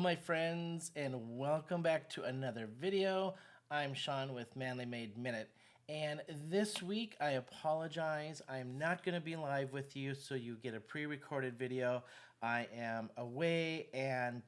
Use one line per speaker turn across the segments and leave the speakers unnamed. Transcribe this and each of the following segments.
my friends, and welcome back to another video. I'm Shawn with Manly Made Minute, and this week I apologize. I'm not going to be live with you, so you get a pre-recorded video. I am away and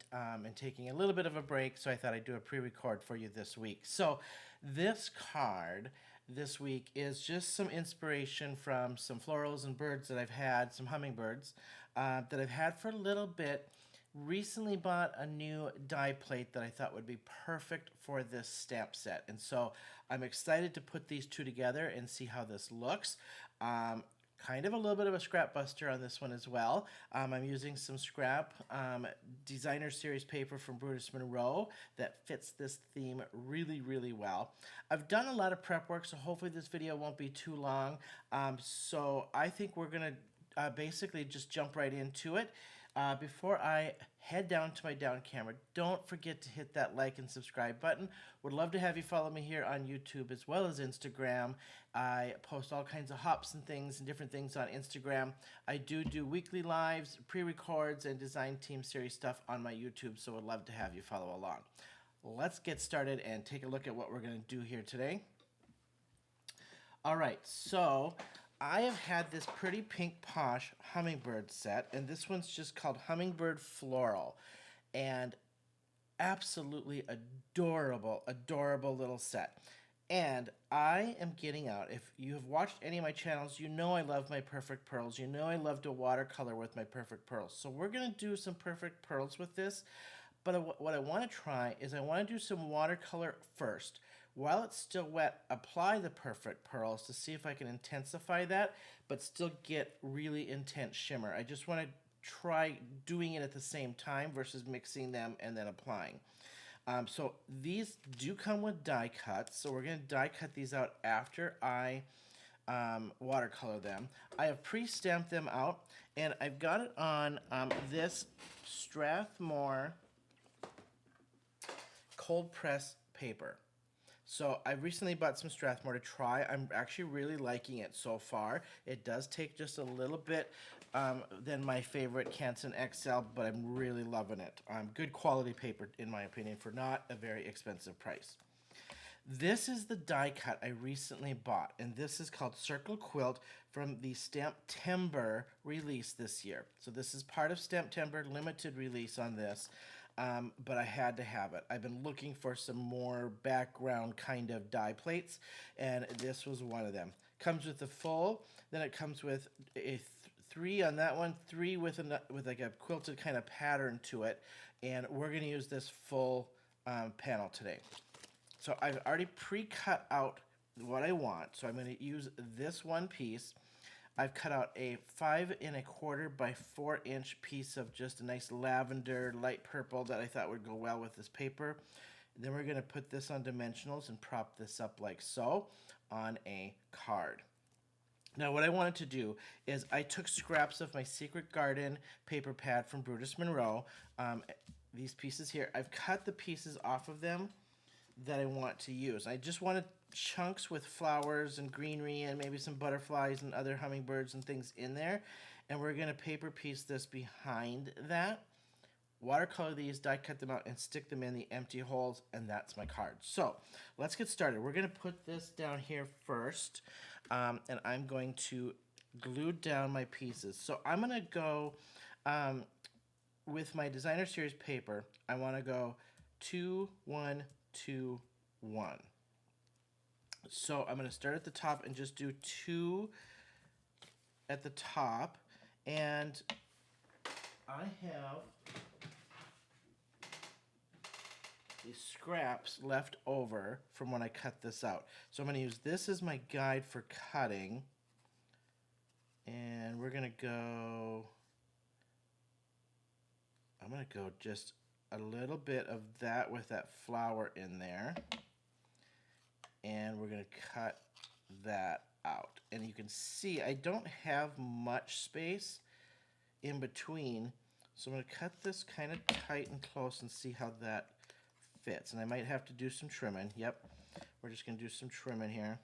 taking a little bit of a break, so I thought I'd do a pre-record for you this week. So this card this week is just some inspiration from some florals and birds that I've had, some hummingbirds that I've had for a little bit. Recently bought a new die plate that I thought would be perfect for this stamp set, and so I'm excited to put these two together and see how this looks. Kind of a little bit of a scrap buster on this one as well. I'm using some scrap designer series paper from Brutus Monroe that fits this theme really well. I've done a lot of prep work, so hopefully this video won't be too long. So I think we're gonna basically just jump right into it. Before I head down to my down camera, don't forget to hit that like and subscribe button. Would love to have you follow me here on YouTube as well as Instagram. I post all kinds of hops and things and different things on Instagram. I do weekly lives, pre-records, and design team series stuff on my YouTube, so would love to have you follow along. Let's get started and take a look at what we're going to do here today. All right, so I have had this pretty pink posh hummingbird set, and this one's just called Hummingbird Floral, and absolutely adorable little set. And I am getting out, if you have watched any of my channels, you know I love my perfect pearls. You know I love to watercolor with my perfect pearls. So we're going to do some perfect pearls with this, but what I want to try is I want to do some watercolor first. While it's still wet, apply the perfect pearls to see if I can intensify that, but still get really intense shimmer. I just want to try doing it at the same time versus mixing them and then applying. So these do come with die cuts, so we're going to die cut these out after I watercolor them. I have pre-stamped them out, and I've got it on this Strathmore cold press paper. So I recently bought some Strathmore to try. I'm actually really liking it so far. It does take just a little bit than my favorite Canson XL, but I'm really loving it. Good quality paper, in my opinion, for not a very expensive price. This is the die cut I recently bought, and this is called Circle Quilt from the Stamptember release this year. So this is part of Stamptember limited release on this. But I had to have it. I've been looking for some more background kind of die plates, and this was one of them. Comes with the full, then it comes with a 3 on that one, 3 with like a quilted kind of pattern to it, and we're going to use this full panel today. So I've already pre-cut out what I want, so I'm going to use this one piece. I've cut out a 5 1/4 by 4 inch piece of just a nice lavender light purple that I thought would go well with this paper. And then we're going to put this on dimensionals and prop this up like so on a card. Now what I wanted to do is I took scraps of my Secret Garden paper pad from Brutus Monroe. These pieces here, I've cut the pieces off of them that I want to use. I just wanted chunks with flowers and greenery and maybe some butterflies and other hummingbirds and things in there, and we're going to paper piece this behind that, watercolor these, die cut them out, and stick them in the empty holes, and that's my card. So let's get started. We're going to put this down here first, and I'm going to glue down my pieces. So I'm going to go with my designer series paper. I want to go 2 1 2 1. So I'm going to start at the top and just do 2 at the top, and I have these scraps left over from when I cut this out. So I'm going to use this as my guide for cutting, and we're going to go, I'm going to go just a little bit of that with that flower in there, and we're going to cut that out. And you can see I don't have much space in between, so I'm going to cut this kind of tight and close and see how that fits. And I might have to do some trimming. Yep, we're just going to do some trimming here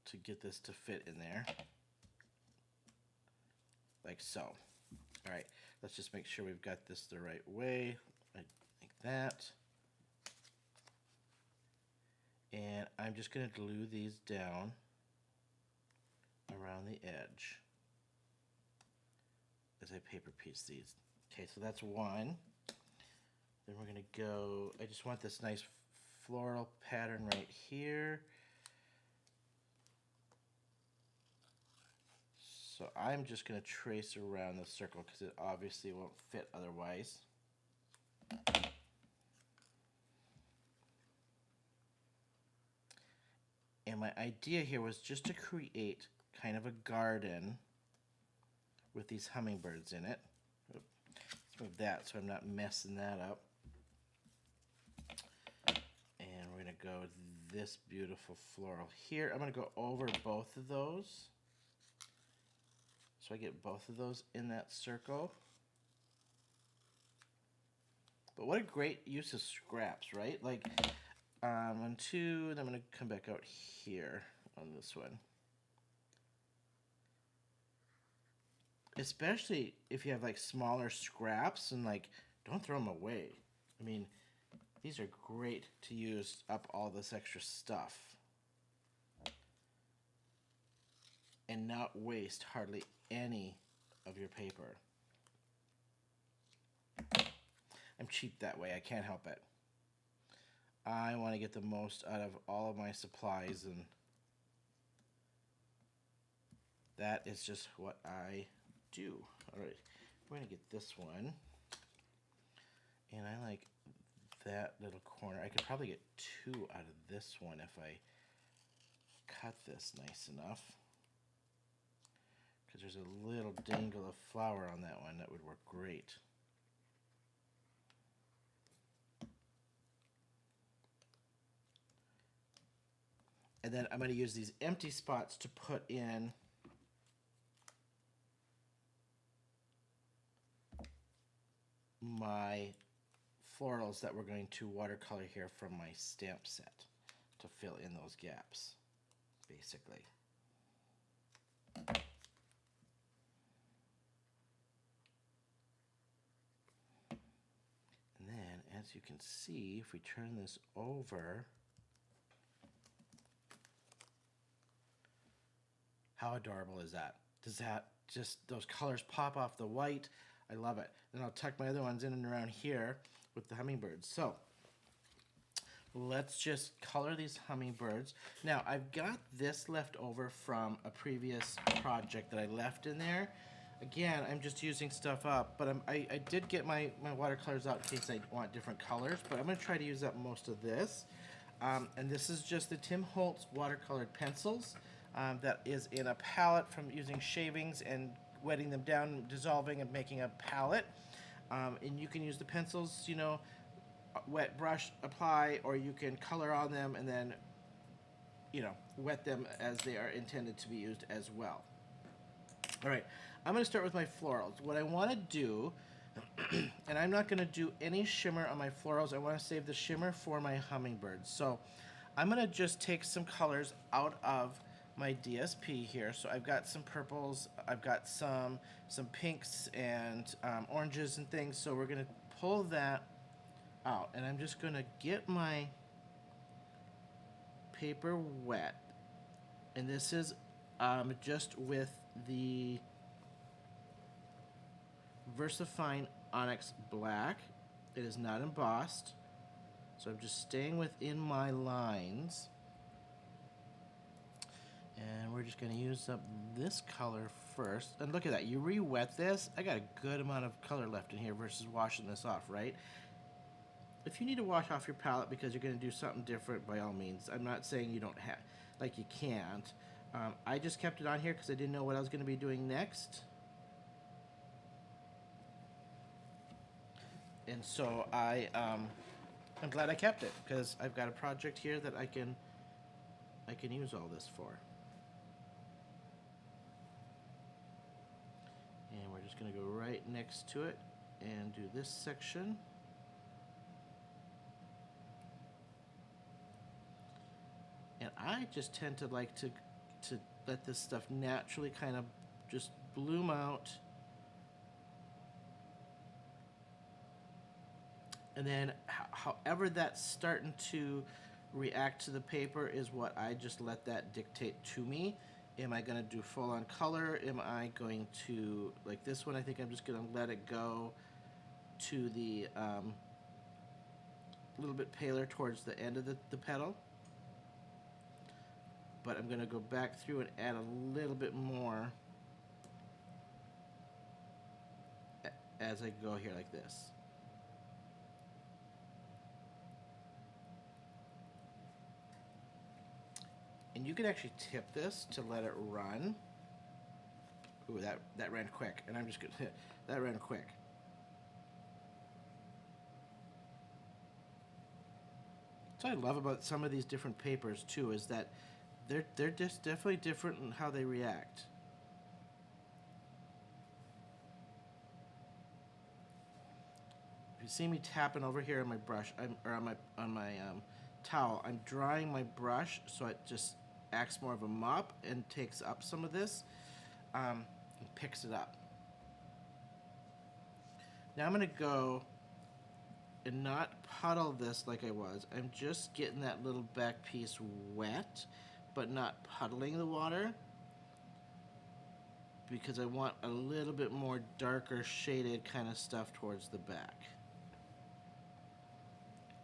to get this to fit in there like so. All right, let's just make sure we've got this the right way, like that. And I'm just going to glue these down around the edge as I paper piece these. Okay, so that's one. Then we're going to go, I just want this nice floral pattern right here. So I'm just going to trace around the circle because it obviously won't fit otherwise. And my idea here was just to create kind of a garden with these hummingbirds in it. Let's move that so I'm not messing that up. And we're going to go with this beautiful floral here. I'm going to go over both of those. So I get both of those in that circle. But what a great use of scraps, right? Like, on two, and I'm going to come back out here on this one. Especially if you have like smaller scraps, and like, don't throw them away. I mean, these are great to use up all this extra stuff and not waste hardly any of your paper. I'm cheap that way, I can't help it. I want to get the most out of all of my supplies, and that is just what I do. All right, we're going to get this one, and I like that little corner. I could probably get two out of this one if I cut this nice enough, because there's a little dangle of flower on that one that would work great. And then I'm going to use these empty spots to put in my florals that we're going to watercolor here from my stamp set to fill in those gaps, basically. And then, as you can see, if we turn this over, how adorable is that? Does that just, those colors pop off the white? I love it. Then I'll tuck my other ones in and around here with the hummingbirds. So let's just color these hummingbirds. Now I've got this left over from a previous project that I left in there. Again, I'm just using stuff up, but I did get my watercolors out in case I want different colors, but I'm going to try to use up most of this. And this is just the Tim Holtz watercolored pencils. That is in a palette from using shavings and wetting them down, dissolving, and making a palette. And you can use the pencils, you know, wet brush, apply, or you can color on them and then, you know, wet them as they are intended to be used as well. All right, I'm going to start with my florals. What I want to do, and I'm not going to do any shimmer on my florals. I want to save the shimmer for my hummingbirds. So I'm going to just take some colors out of my DSP here. So I've got some purples, I've got some pinks and oranges and things. So we're gonna pull that out, and I'm just gonna get my paper wet, and this is just with the VersaFine Onyx Black. It is not embossed, so I'm just staying within my lines. And we're just going to use up this color first. And look at that. You re-wet this. I got a good amount of color left in here versus washing this off, right? If you need to wash off your palette because you're going to do something different, by all means. I'm not saying you don't have, like you can't. I just kept it on here because I didn't know what I was going to be doing next. And so I'm glad I kept it because I've got a project here that I can use all this for. And we're just going to go right next to it and do this section. And I just tend to like to let this stuff naturally kind of just bloom out And then however that's starting to react to the paper is what I just let that dictate to me. Am I going to do full on color? Am I going to, like this one, I think I'm just going to let it go to the little bit paler towards the end of the petal. But I'm going to go back through and add a little bit more as I go here like this. And you can actually tip this to let it run. Ooh, that ran quick, and I'm just gonna that ran quick. What I love about some of these different papers too is that they're just definitely different in how they react. If you see me tapping over here on my brush, or on my towel, I'm drying my brush so it just acts more of a mop and takes up some of this and picks it up. Now I'm going to go and not puddle this like I was. I'm just getting that little back piece wet, but not puddling the water, because I want a little bit more darker shaded kind of stuff towards the back.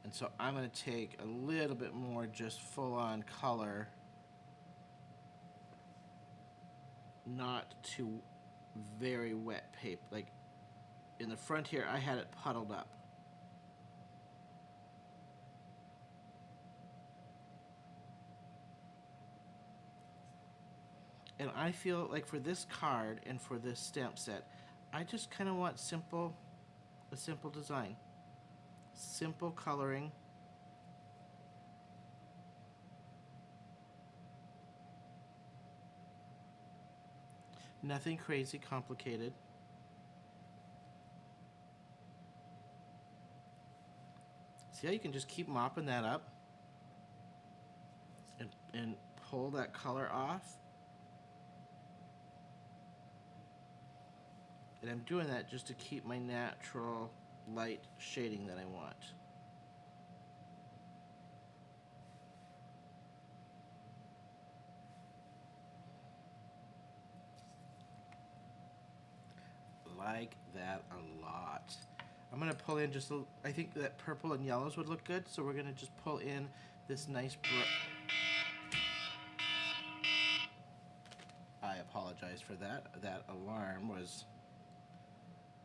And so I'm going to take a little bit more just full on color, not too very wet paper. Like in the front here, I had it puddled up. And I feel like for this card and for this stamp set, I just kind of want a simple design. Simple coloring. Nothing crazy complicated. See how you can just keep mopping that up and pull that color off? And I'm doing that just to keep my natural light shading that I want. Like that a lot. I'm going to pull in just I think that purple and yellows would look good, so we're going to just pull in this nice I apologize for that. That alarm was...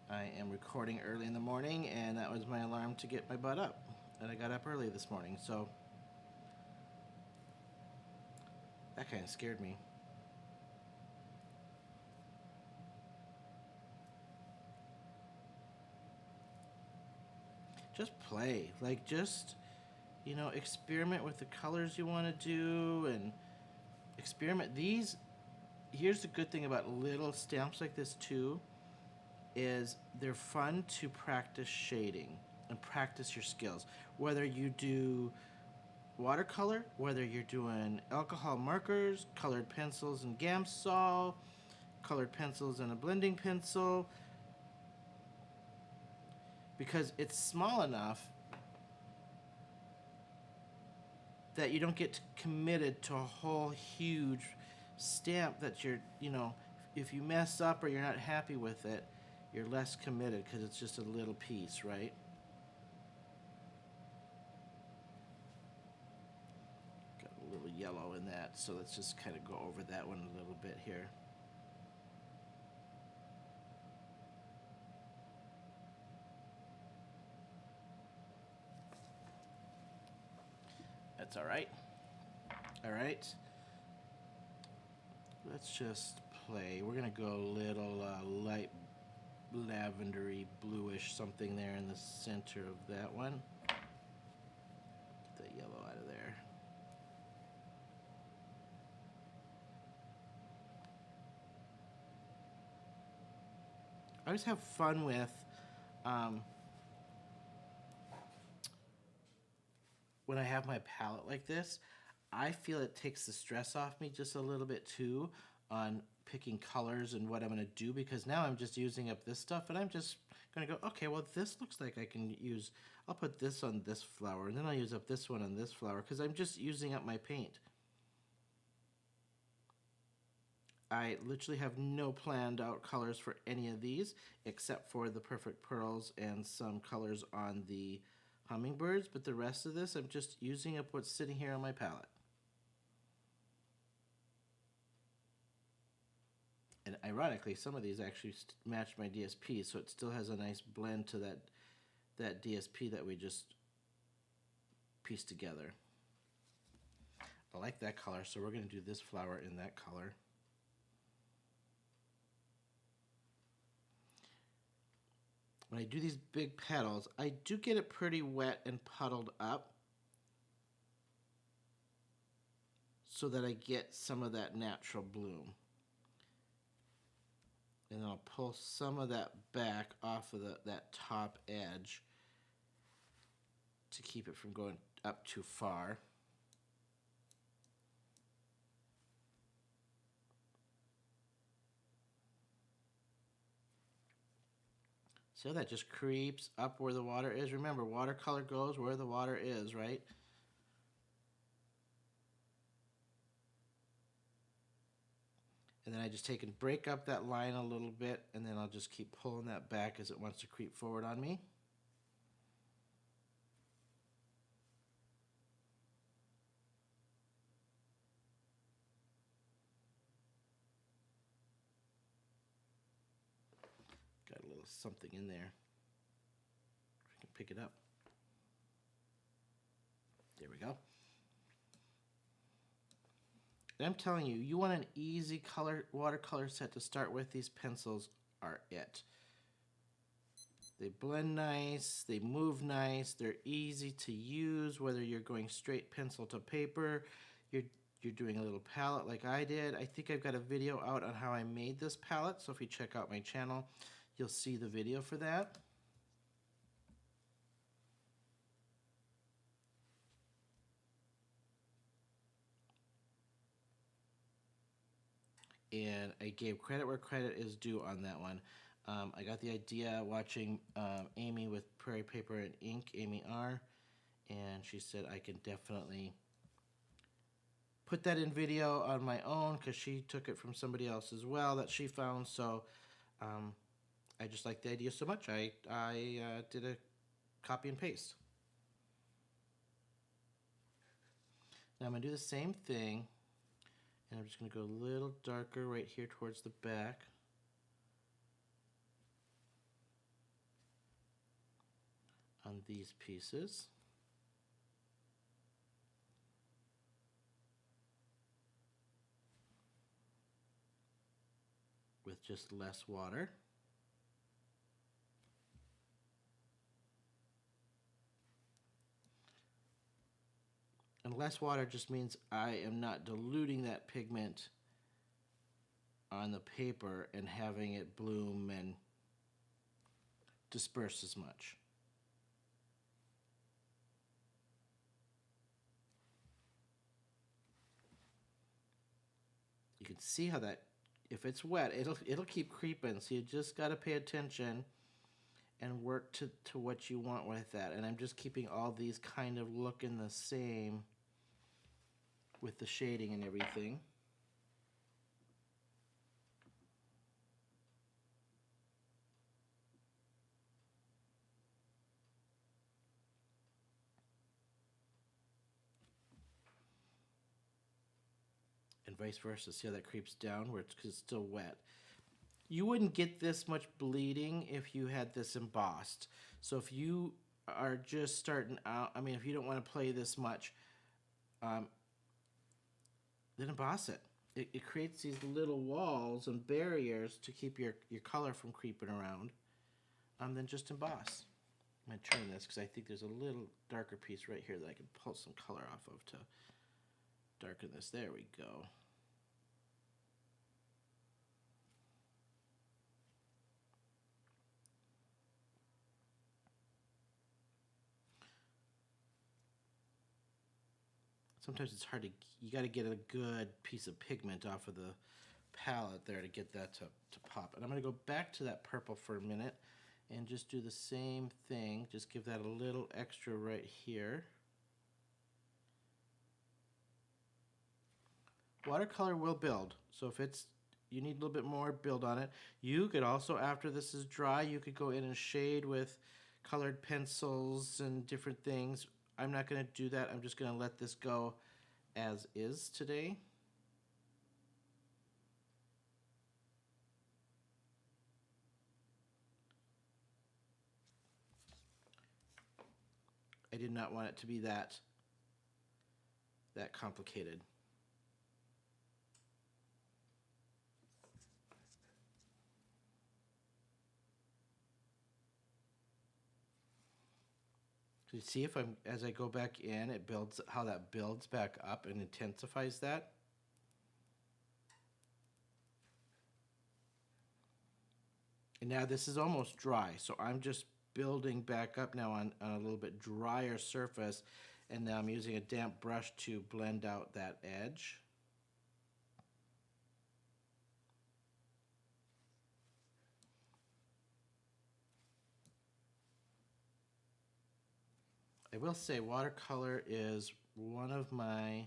I am recording early in the morning, and that was my alarm to get my butt up. And I got up early this morning, so that kind of scared me. Just play. Like, just, you know, experiment with the colors you want to do, and experiment. Here's the good thing about little stamps like this, too, is they're fun to practice shading and practice your skills. Whether you do watercolor, whether you're doing alcohol markers, colored pencils and Gamsol, colored pencils and a blending pencil, because it's small enough that you don't get committed to a whole huge stamp that you're, you know, if you mess up or you're not happy with it, you're less committed because it's just a little piece, right? Got a little yellow in that, so let's just kind of go over that one a little bit here. That's all right. All right. Let's just play. We're going to go a little light lavendery bluish something there in the center of that one. Get that yellow out of there. I always have fun with when I have my palette like this. I feel it takes the stress off me just a little bit too on picking colors and what I'm going to do, because now I'm just using up this stuff and I'm just going to go, okay, well, this looks like I can use, I'll put this on this flower and then I'll use up this one on this flower, because I'm just using up my paint. I literally have no planned out colors for any of these except for the Perfect Pearls and some colors on the Hummingbirds, but the rest of this I'm just using up what's sitting here on my palette. And ironically, some of these actually match my DSP, so it still has a nice blend to that DSP that we just pieced together. I like that color, so we're going to do this flower in that color. When I do these big petals, I do get it pretty wet and puddled up so that I get some of that natural bloom. And then I'll pull some of that back off of that top edge to keep it from going up too far. See how that just creeps up where the water is? Remember, watercolor goes where the water is, right? And then I just take and break up that line a little bit, and then I'll just keep pulling that back as it wants to creep forward on me. Got a little something in there. If I can pick it up. There we go. And I'm telling you, you want an easy watercolor set to start with. These pencils are it. They blend nice, they move nice, they're easy to use, whether you're going straight pencil to paper, you're doing a little palette like I did. I think I've got a video out on how I made this palette, so if you check out my channel, you'll see the video for that. And I gave credit where credit is due on that one. I got the idea watching Amy with Prairie Paper and Ink, Amy R, and she said I can definitely put that in video on my own because she took it from somebody else as well that she found. So I just like the idea so much. I did a copy and paste. Now I'm going to do the same thing, and I'm just going to go a little darker right here towards the back. On these pieces. With just less water. And less water just means I am not diluting that pigment on the paper and having it bloom and disperse as much. You can see how that, if it's wet, it'll keep creeping, so you just got to pay attention and work to what you want with that. And I'm just keeping all these kind of looking the same with the shading and everything. And vice versa. See how that creeps down where because it's still wet. You wouldn't get this much bleeding if you had this embossed. So if you are just starting out, I mean, if you don't want to play this much, then emboss it. It creates these little walls and barriers to keep your color from creeping around. Then just emboss. I'm going to turn this because I think there's a little darker piece right here that I can pull some color off of to darken this. There we go. Sometimes it's hard to, you got to get a good piece of pigment off of the palette there to get that to pop. And I'm going to go back to that purple for a minute and just do the same thing. Just give that a little extra right here. Watercolor will build, so if it's you need a little bit more, build on it. You could also, after this is dry, you could go in and shade with colored pencils and different things. I'm not going to do that. I'm just going to let this go as is today. I did not want it to be that complicated. So you see if as I go back in, it builds, how that builds back up and intensifies that. And now this is almost dry, so I'm just building back up now on a little bit drier surface, and now I'm using a damp brush to blend out that edge. I will say watercolor is one of my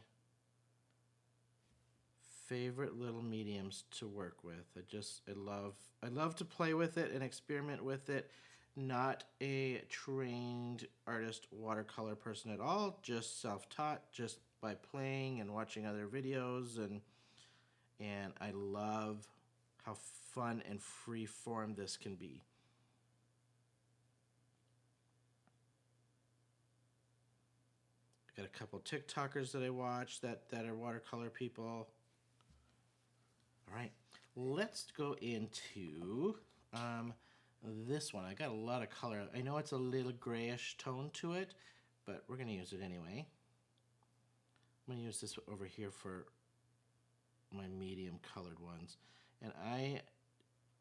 favorite little mediums to work with. I love to play with it and experiment with it. Not a trained artist watercolor person at all, just self-taught, just by playing and watching other videos, and I love how fun and free form this can be. I got a couple TikTokers that I watch that are watercolor people. All right, let's go into this one. I got a lot of color. I know it's a little grayish tone to it, but we're gonna use it anyway. I'm gonna use this over here for my medium colored ones. And I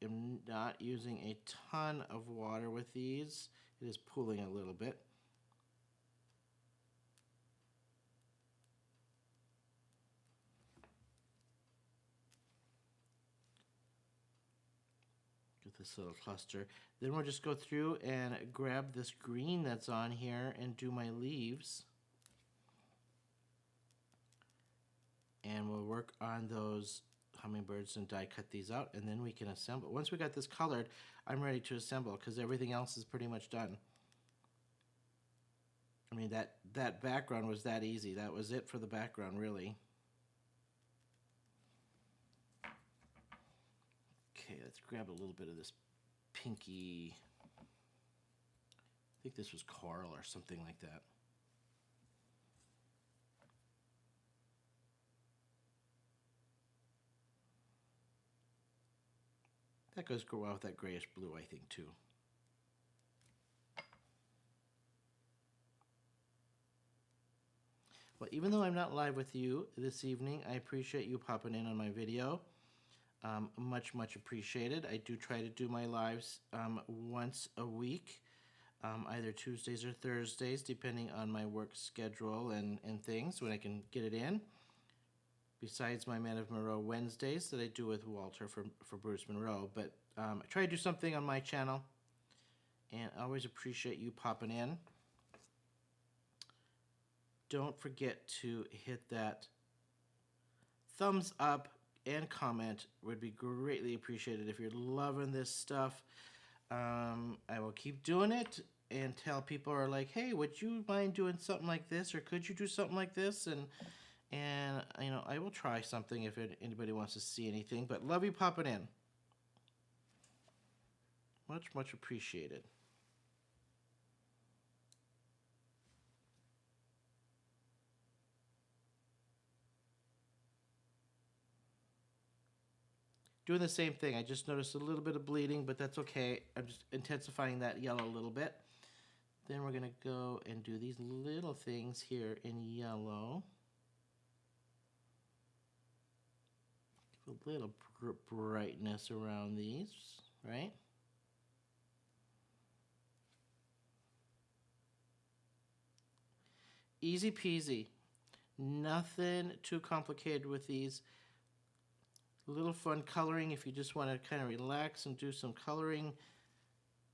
am not using a ton of water with these. It is pooling a little bit. This little cluster. Then we'll just go through and grab this green that's on here and do my leaves. And we'll work on those hummingbirds and die cut these out, and then we can assemble. Once we got this colored, I'm ready to assemble because everything else is pretty much done. I mean, that background was that easy. That was it for the background, really. Okay, let's grab a little bit of this pinky, I think this was coral or something like that. That goes well with that grayish blue, I think, too. Well, even though I'm not live with you this evening, I appreciate you popping in on my video. Much, much appreciated. I do try to do my lives once a week, either Tuesdays or Thursdays, depending on my work schedule and things, when I can get it in. Besides my Man of Monroe Wednesdays that I do with Walter for Bruce Monroe. But I try to do something on my channel, and I always appreciate you popping in. Don't forget to hit that thumbs up and comment. Would be greatly appreciated if you're loving this stuff. I will keep doing it until people are like, hey, would you mind doing something like this, or could you do something like this? And you know, I will try something if anybody wants to see anything. But love you popping in. Much, much appreciated. Doing the same thing. I just noticed a little bit of bleeding, but that's okay. I'm just intensifying that yellow a little bit. Then we're going to go and do these little things here in yellow. A little brightness around these, right? Easy peasy. Nothing too complicated with these. a little fun coloring if you just want to kind of relax and do some coloring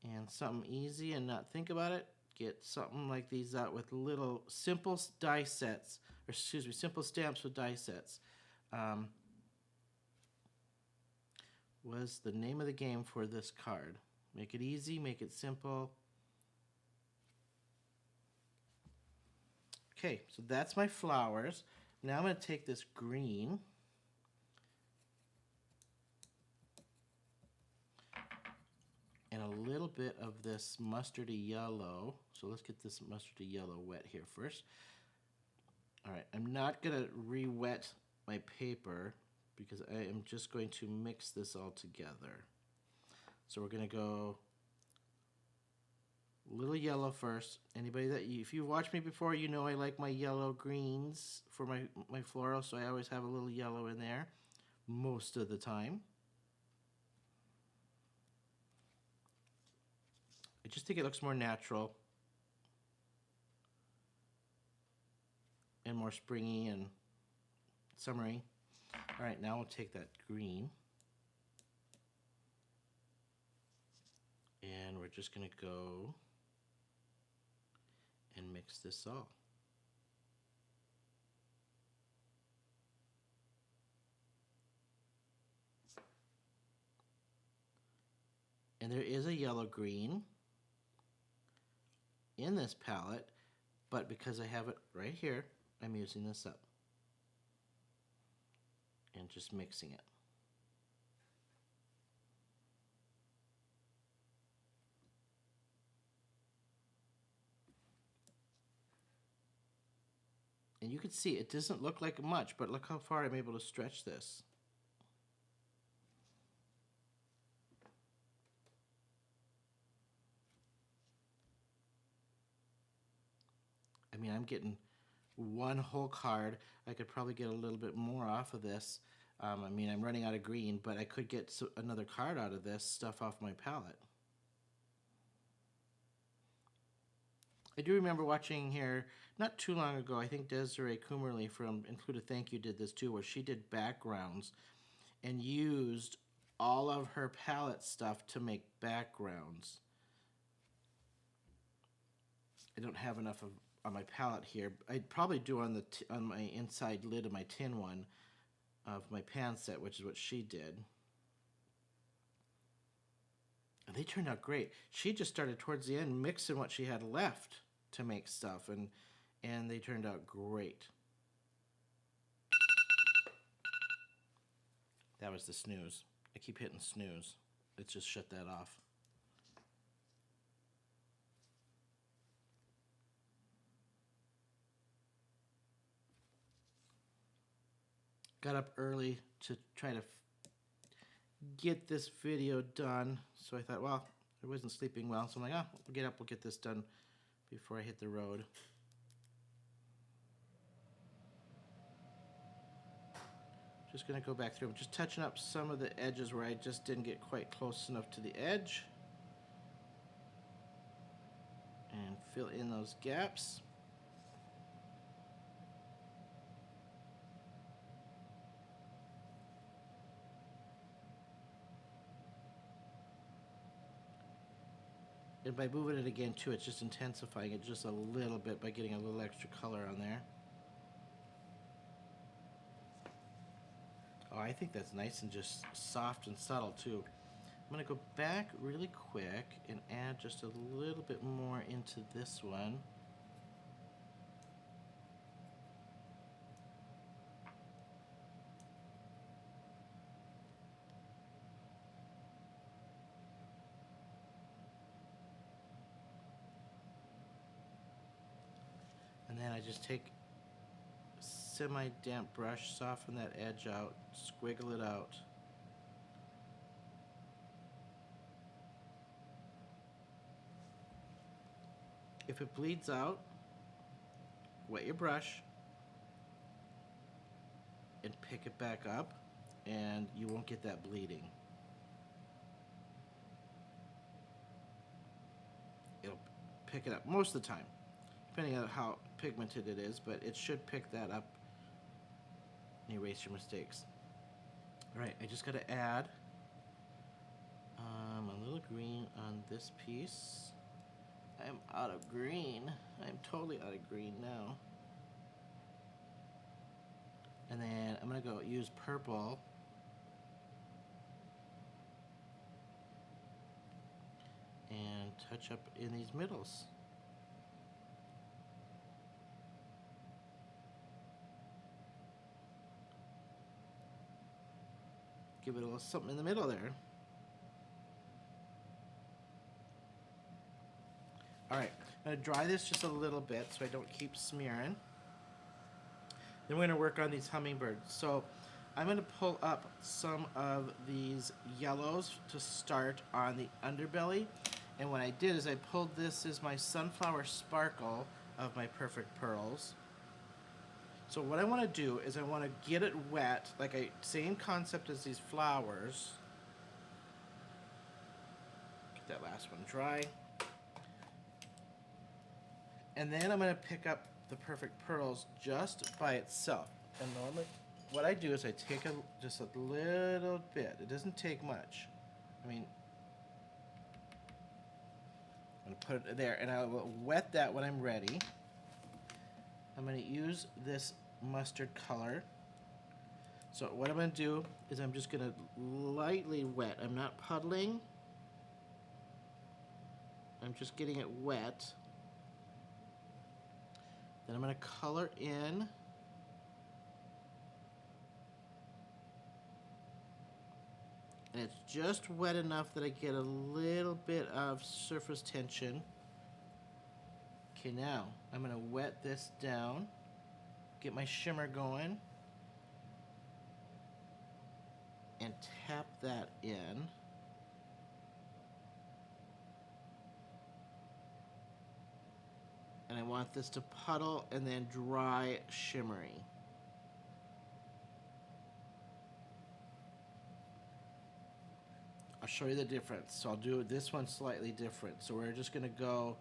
and something easy and not think about it. Get something like these out with little simple die sets, or excuse me, simple stamps with die sets. Was the name of the game for this card. Make it easy, make it simple. Okay, so that's my flowers. Now I'm going to take this green and a little bit of this mustardy yellow. So let's get this mustardy yellow wet here first. All right, I'm not going to re-wet my paper because I am just going to mix this all together. So we're going to go a little yellow first. Anybody that if you've watched me before, you know I like my yellow greens for my floral, so I always have a little yellow in there most of the time. I just think it looks more natural and more springy and summery. All right, now we'll take that green and we're just going to go and mix this all. And there is a yellow green in this palette, but because I have it right here, I'm using this up and just mixing it. And you can see it doesn't look like much, but look how far I'm able to stretch this. I mean, I'm getting one whole card. I could probably get a little bit more off of this. I mean, I'm running out of green, but I could get another card out of this stuff off my palette. I do remember watching here not too long ago, I think Desiree Coomerly from Include a Thank You did this too, where she did backgrounds and used all of her palette stuff to make backgrounds. I don't have enough on my palette here. I'd probably do on my inside lid of my tin one of my pan set, which is what she did. And they turned out great. She just started towards the end mixing what she had left to make stuff, and they turned out great. That was the snooze. I keep hitting snooze. Let's just shut that off. Got up early to try to get this video done, so I thought, well, I wasn't sleeping well, so I'm like, oh, we'll get up, we'll get this done before I hit the road. Just going to go back through. I'm just touching up some of the edges where I just didn't get quite close enough to the edge. And fill in those gaps. And by moving it again too, it's just intensifying it just a little bit by getting a little extra color on there. Oh, I think that's nice and just soft and subtle too. I'm going to go back really quick and add just a little bit more into this one. And then I just take a semi-damp brush, soften that edge out, squiggle it out. If it bleeds out, wet your brush and pick it back up, and you won't get that bleeding. It'll pick it up most of the time, depending on how pigmented it is, but it should pick that up and erase your mistakes. Alright, I just got to add a little green on this piece. I'm out of green. I'm totally out of green now. And then I'm going to go use purple. And touch up in these middles. Give it a little something in the middle there. Alright, I'm going to dry this just a little bit so I don't keep smearing. Then we're going to work on these hummingbirds. So I'm going to pull up some of these yellows to start on the underbelly. And what I did is I pulled this as my sunflower sparkle of my perfect pearls. So what I want to do is I want to get it wet, like same concept as these flowers. Get that last one dry. And then I'm going to pick up the perfect pearls just by itself. And normally what I do is I take just a little bit. It doesn't take much. I mean, I'm going to put it there, and I will wet that when I'm ready. I'm going to use this mustard color. So what I'm going to do is I'm just going to lightly wet. I'm not puddling. I'm just getting it wet. Then I'm going to color in. And it's just wet enough that I get a little bit of surface tension. Okay, now I'm going to wet this down, get my shimmer going, and tap that in. And I want this to puddle and then dry shimmery. I'll show you the difference. So I'll do this one slightly different. So we're just going to go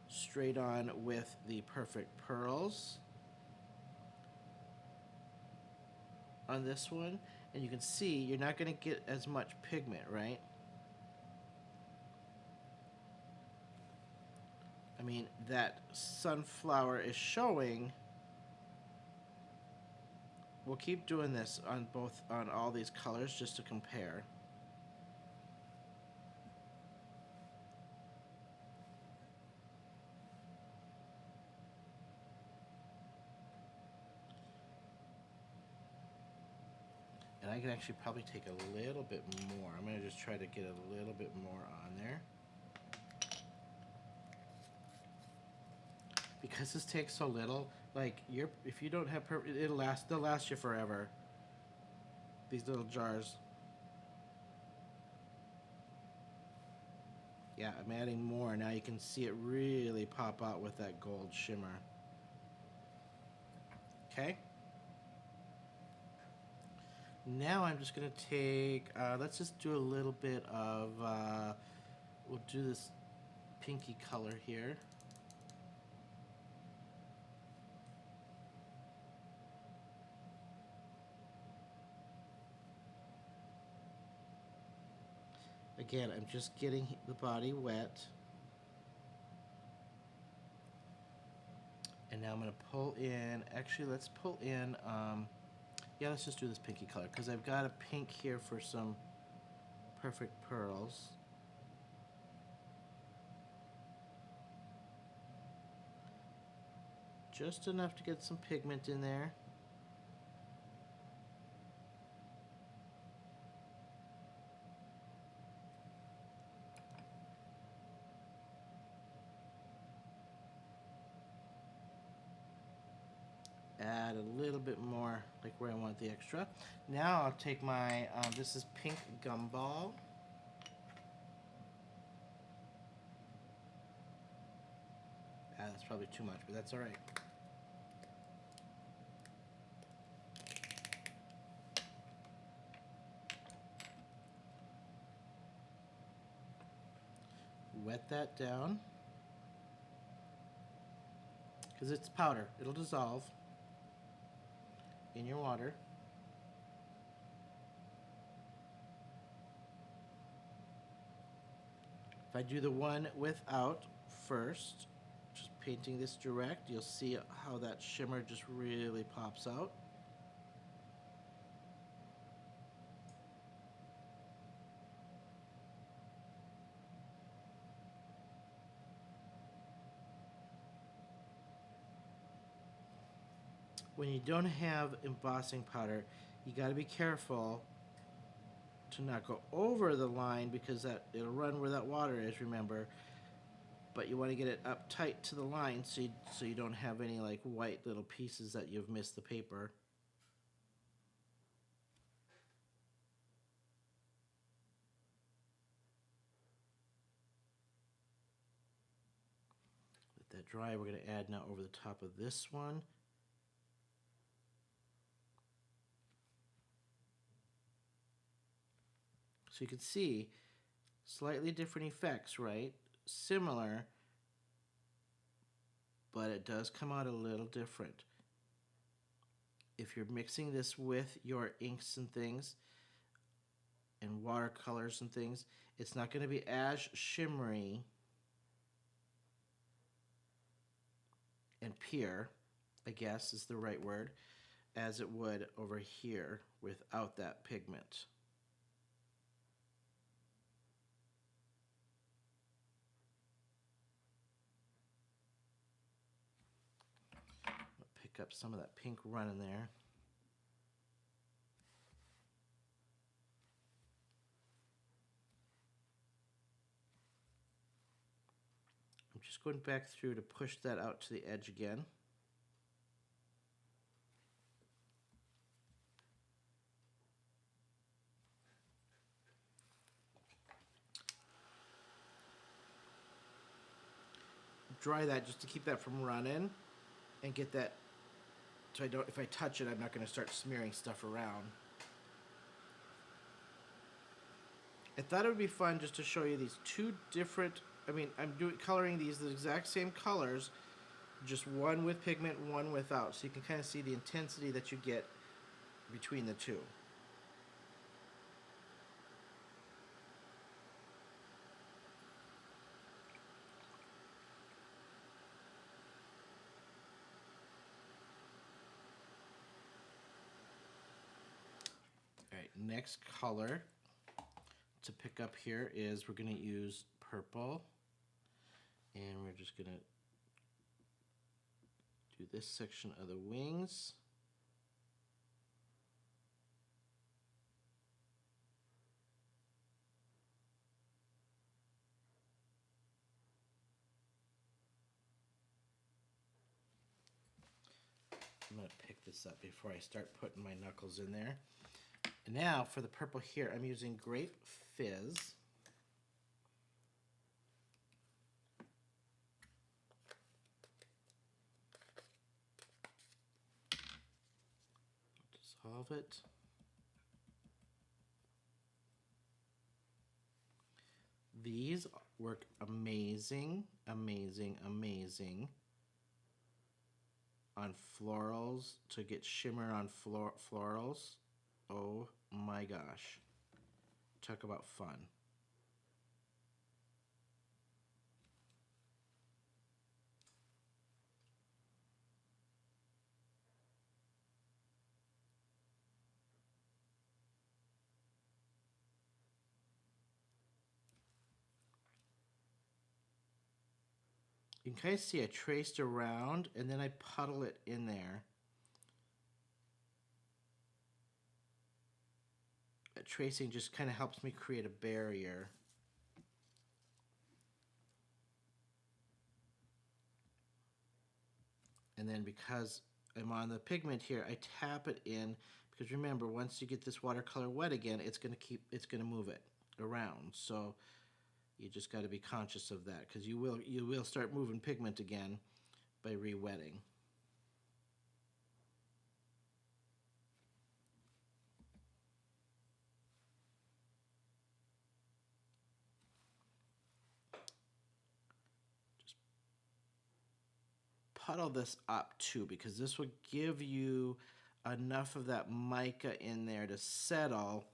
straight on with the perfect pearls on this one. And you can see you're not going to get as much pigment, right? I mean, that sunflower is showing. We'll keep doing this on all these colors just to compare. And I can actually probably take a little bit more. I'm going to just try to get a little bit more on there. Because this takes so little, like if you don't have they'll last you forever. These little jars. Yeah, I'm adding more. Now you can see it really pop out with that gold shimmer. Okay. Now I'm just going to take, let's just do a little bit of, we'll do this pinky color here. Again, I'm just getting the body wet. And now I'm going to pull in, actually let's pull in, yeah, let's just do this pinky color because I've got a pink here for some perfect pearls. Just enough to get some pigment in there. Add a little bit more, like where I want the extra. Now I'll take my, this is pink Gumball. That's probably too much, but that's all right. Wet that down, because it's powder. It'll dissolve in your water. If I do the one without first, just painting this direct, you'll see how that shimmer just really pops out. When you don't have embossing powder, you got to be careful to not go over the line because it'll run where that water is, remember. But you want to get it up tight to the line so you don't have any like white little pieces that you've missed the paper. Let that dry. We're going to add now over the top of this one. So you can see slightly different effects, right? Similar, but it does come out a little different. If you're mixing this with your inks and things and watercolors and things, it's not going to be as shimmery and pure, I guess is the right word, as it would over here without that pigment. Pick up some of that pink running there. I'm just going back through to push that out to the edge again. Dry that just to keep that from running and get that so if I touch it, I'm not going to start smearing stuff around. I thought it would be fun just to show you these two different, I'm coloring these the exact same colors, just one with pigment, one without, so you can kind of see the intensity that you get between the two. Alright, next color to pick up here is we're going to use purple, and we're just going to do this section of the wings. I'm going to pick this up before I start putting my knuckles in there. And now for the purple here, I'm using Grape Fizz. Dissolve it. These work amazing, amazing, amazing on florals, to get shimmer on florals. Oh my gosh. Talk about fun. You can kind of see I traced around and then I puddle it in there. Tracing just kind of helps me create a barrier. And then because I'm on the pigment here, I tap it in, because remember, once you get this watercolor wet again, it's going to move it around. So you just got to be conscious of that, because you will start moving pigment again by re-wetting. Puddle this up too, because this will give you enough of that mica in there to settle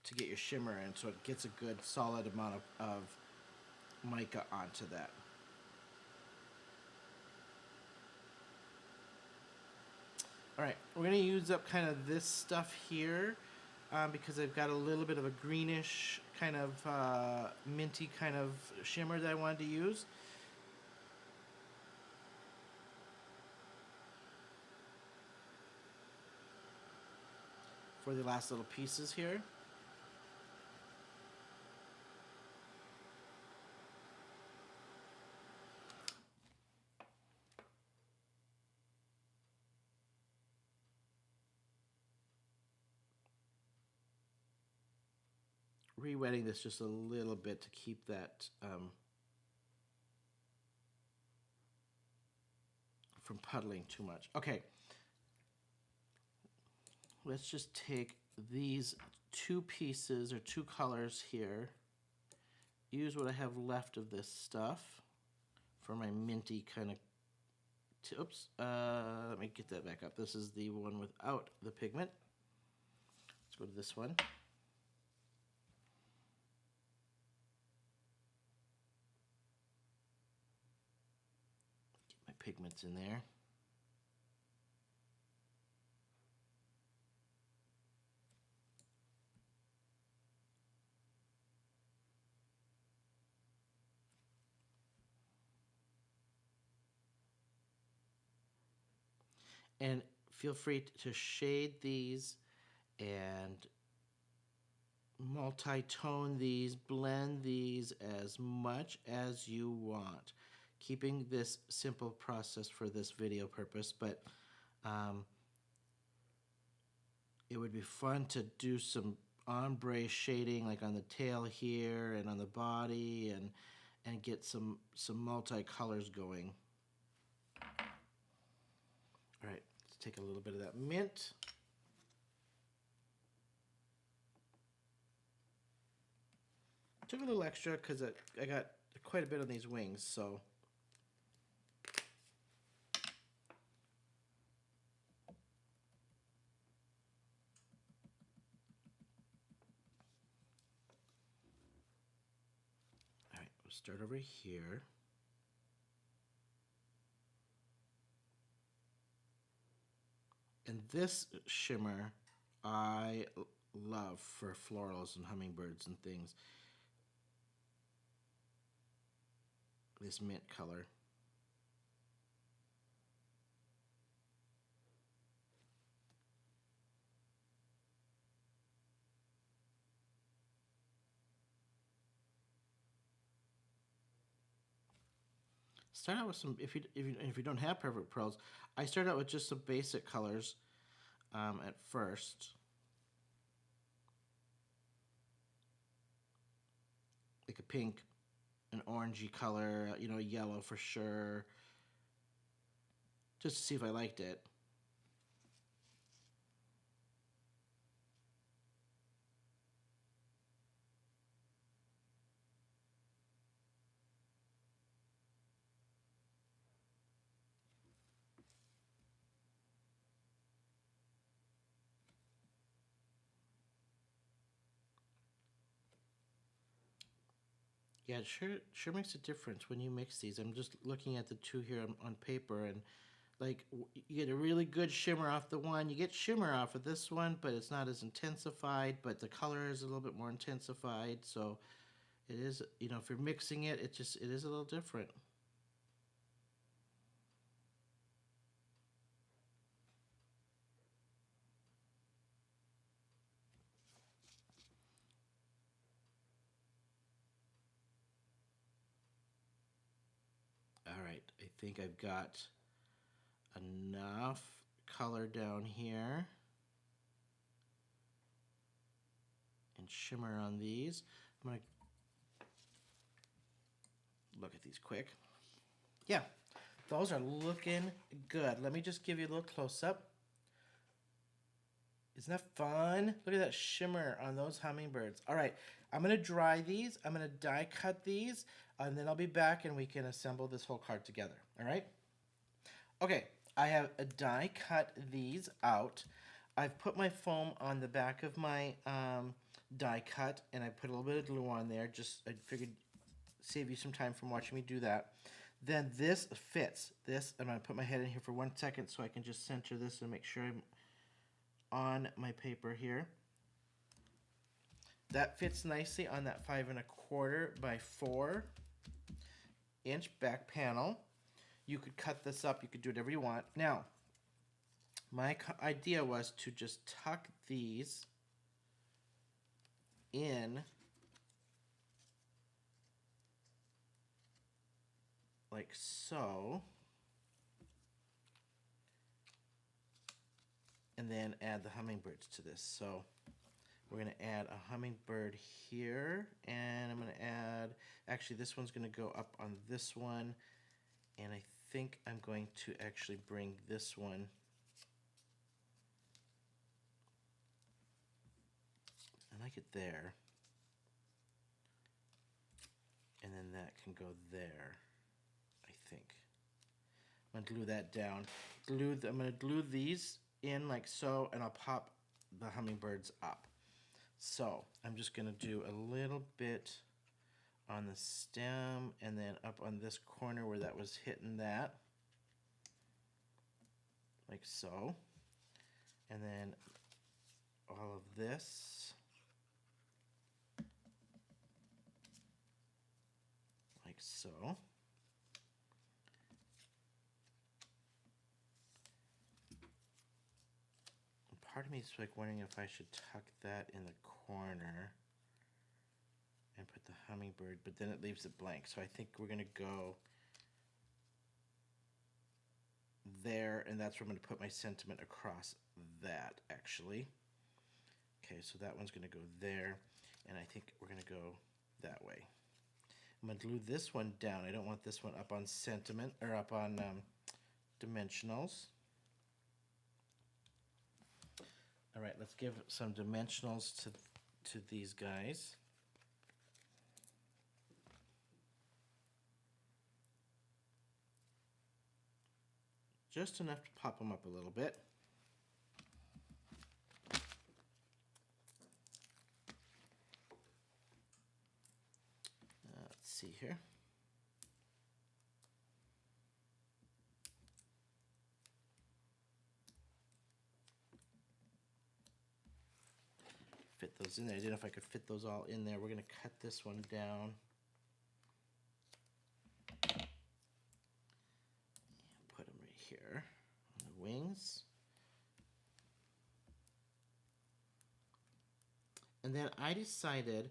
to get your shimmer in, so it gets a good solid amount of mica onto that. All right, we're gonna use up kind of this stuff here because I've got a little bit of a greenish kind of minty kind of shimmer that I wanted to use. For the last little pieces here. Re-wetting this just a little bit to keep that from puddling too much. Okay, let's just take these two pieces or two colors here, use what I have left of this stuff for my minty kind of, oops, let me get that back up. This is the one without the pigment. Let's go to this one. Get my pigments in there. And feel free to shade these and multi-tone these, blend these as much as you want. Keeping this simple process for this video purpose, but it would be fun to do some ombre shading like on the tail here and on the body and get some multi-colors going. All right, let's take a little bit of that mint. Took a little extra because I got quite a bit on these wings, so. All right, we'll start over here. And this shimmer I love for florals and hummingbirds and things. This mint color. Start out with some, if you don't have perfect pearls, I start out with just some basic colors at first. Like a pink, an orangey color, you know, yellow for sure. Just to see if I liked it. Yeah, it sure makes a difference when you mix these. I'm just looking at the two here on paper, and like you get a really good shimmer off the one. You get shimmer off of this one, but it's not as intensified, but the color is a little bit more intensified. So it is, you know, if you're mixing it, it is a little different. All right, I think I've got enough color down here and shimmer on these. I'm gonna look at these quick. Yeah, those are looking good. Let me just give you a little close up. Isn't that fun? Look at that shimmer on those hummingbirds. All right, I'm gonna dry these. I'm gonna die cut these, and then I'll be back and we can assemble this whole card together. All right? Okay, I have a die cut these out. I've put my foam on the back of my die cut, and I put a little bit of glue on there. Just I figured save you some time from watching me do that. Then this fits. This, I'm going to put my head in here for 1 second so I can just center this and make sure I'm on my paper here. That fits nicely on that 5 1/4 by 4 inch back panel. You could cut this up, you could do whatever you want. Now, my idea was to just tuck these in like so, and then add the hummingbirds to this. So we're going to add a hummingbird here, and I'm going to add, actually this one's going to go up on this one, and I think I'm going to actually bring this one I like it there, and then that can go there, I think. I'm going to glue that down. I'm going to glue these in like so, and I'll pop the hummingbirds up. So I'm just going to do a little bit on the stem, and then up on this corner where that was hitting that, like so. And then all of this, like so. Part of me is like wondering if I should tuck that in the corner and put the hummingbird, but then it leaves it blank. So I think we're going to go there, and that's where I'm going to put my sentiment across that, actually. Okay, so that one's going to go there, and I think we're going to go that way. I'm going to glue this one down. I don't want this one up on sentiment, or up on dimensionals. All right, let's give some dimensionals to these guys. Just enough to pop them up a little bit. Let's see here. Fit those in there. I didn't know if I could fit those all in there. We're going to cut this one down. Put them right here on the wings. And then I decided,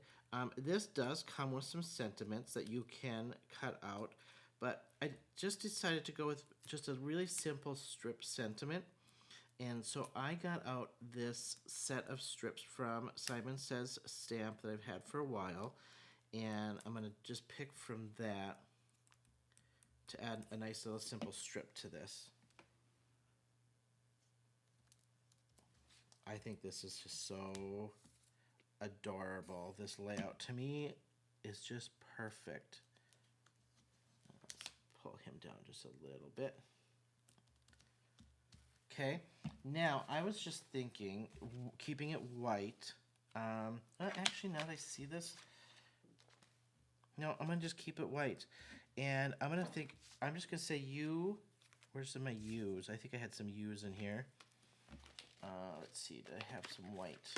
this does come with some sentiments that you can cut out, but I just decided to go with just a really simple strip sentiment. And so I got out this set of strips from Simon Says stamp that I've had for a while, and I'm going to just pick from that to add a nice little simple strip to this. I think this is just so adorable. This layout to me is just perfect. Let's pull him down just a little bit. Okay, now I was just thinking, keeping it white. Actually, now that I see this, no, I'm gonna just keep it white, and I'm gonna think. I'm just gonna say U. Where's some of my U's? I think I had some U's in here. Let's see. Did I have some white?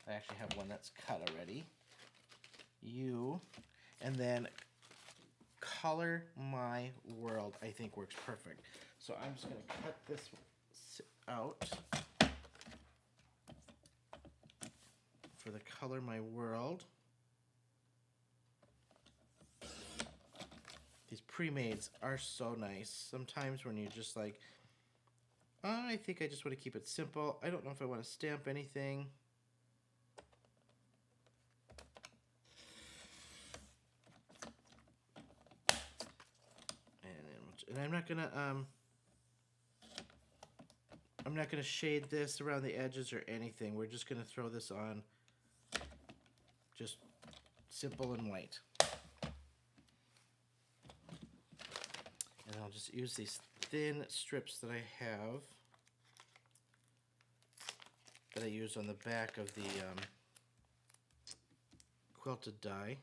I actually have one that's cut already. U, and then color my world. I think works perfect. So I'm just going to cut this out for the color my world. These pre-mades are so nice. Sometimes when you're just like, I think I just want to keep it simple. I don't know if I want to stamp anything. And I'm not gonna shade this around the edges or anything. We're just gonna throw this on just simple and white. And I'll just use these thin strips that I have that I used on the back of the quilted die.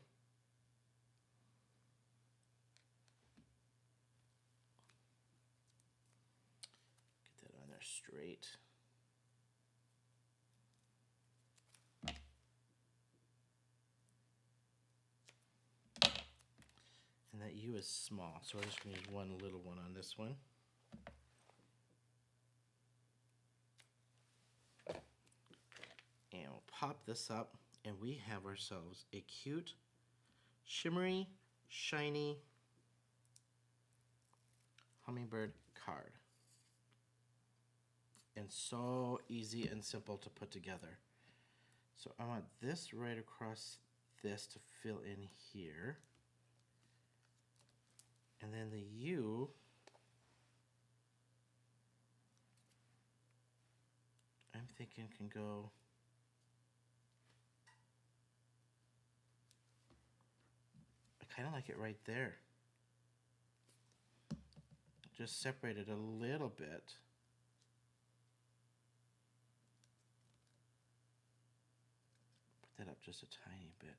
Get that on there straight. And that U is small, so we're just going to use one little one on this one. And we'll pop this up, and we have ourselves a cute, shimmery, shiny hummingbird card. And so easy and simple to put together. So I want this right across this to fill in here. And then the U, I'm thinking can go I kind of like it right there. Just separate it a little bit. Put that up just a tiny bit.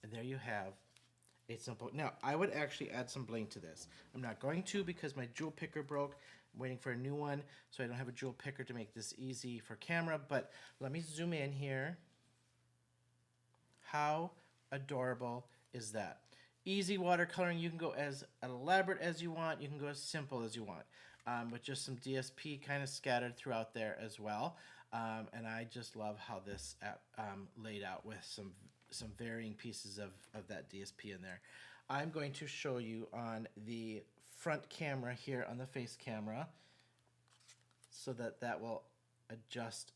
And there you have a simple. Now, I would actually add some bling to this. I'm not going to because my jewel picker broke. I'm waiting for a new one, so I don't have a jewel picker to make this easy for camera, but let me zoom in here. How adorable is that? Easy watercoloring. You can go as elaborate as you want. You can go as simple as you want, with just some DSP kind of scattered throughout there as well. And I just love how this laid out with some varying pieces of that DSP in there. I'm going to show you on the front camera here on the face camera so that will adjust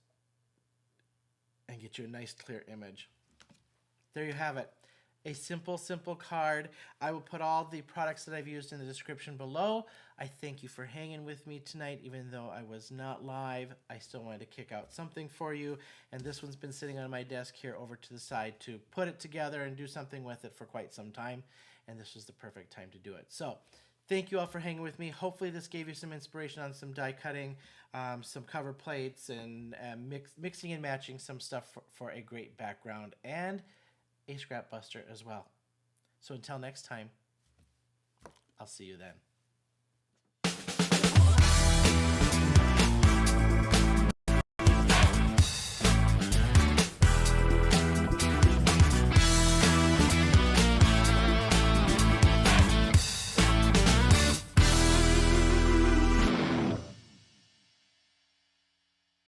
and get you a nice clear image. There you have it. A simple card. I will put all the products that I've used in the description below. I thank you for hanging with me tonight. Even though I was not live, I still wanted to kick out something for you. And this one's been sitting on my desk here over to the side to put it together and do something with it for quite some time. And this was the perfect time to do it. So thank you all for hanging with me. Hopefully this gave you some inspiration on some die cutting, some cover plates, and mixing and matching some stuff for a great background and a scrap buster as well. So until next time, I'll see you then.